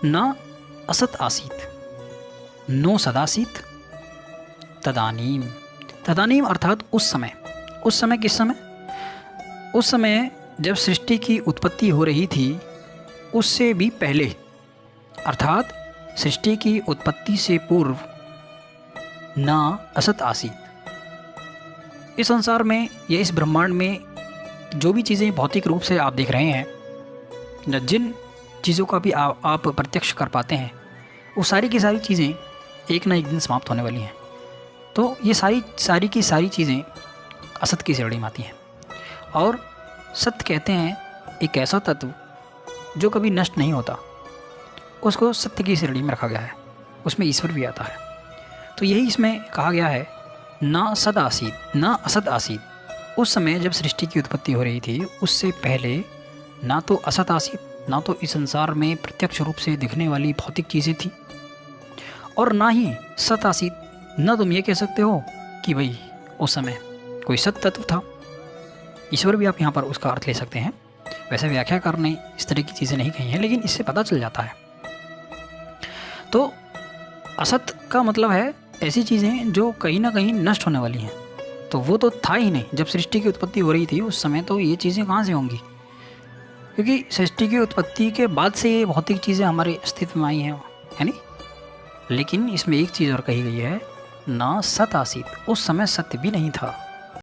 न असत् आसीत्, नो सदासीत, तदानीम। तदानीम अर्थात उस समय। उस समय किस समय? उस समय जब सृष्टि की उत्पत्ति हो रही थी, उससे भी पहले, अर्थात सृष्टि की उत्पत्ति से पूर्व ना असत आसीत। इस संसार में या इस ब्रह्मांड में जो भी चीज़ें भौतिक रूप से आप देख रहे हैं, या जिन चीज़ों का भी आप प्रत्यक्ष कर पाते हैं, वो सारी की सारी चीज़ें एक ना एक दिन समाप्त होने वाली हैं। तो ये सारी की सारी चीज़ें असत की श्रेणी में आती हैं। और सत्य कहते हैं एक ऐसा तत्व जो कभी नष्ट नहीं होता, उसको सत्य की श्रेणी में रखा गया है, उसमें ईश्वर भी आता है। तो यही इसमें कहा गया है, ना सद आसीत ना असत आसीत। उस समय जब सृष्टि की उत्पत्ति हो रही थी, उससे पहले ना तो असत आसीत, ना तो इस संसार में प्रत्यक्ष रूप से दिखने वाली भौतिक चीज़ें थी, और ना ही सत आसीत। न तुम ये कह सकते हो कि भाई उस समय कोई सत तत्व था। ईश्वर भी आप यहाँ पर उसका अर्थ ले सकते हैं। वैसे व्याख्याकार ने इस तरह की चीज़ें नहीं कही हैं, लेकिन इससे पता चल जाता है। तो असत का मतलब है ऐसी चीज़ें जो कहीं ना कहीं नष्ट होने वाली हैं। तो वो तो था ही नहीं जब सृष्टि की उत्पत्ति हो रही थी उस समय, तो ये चीज़ें कहाँ से होंगी? क्योंकि सृष्टि की उत्पत्ति के बाद से ये भौतिक चीज़ें हमारे अस्तित्व में आई हैं, है नहीं। लेकिन इसमें एक चीज़ और कही गई है, ना सत आसीत, उस समय सत्य भी नहीं था।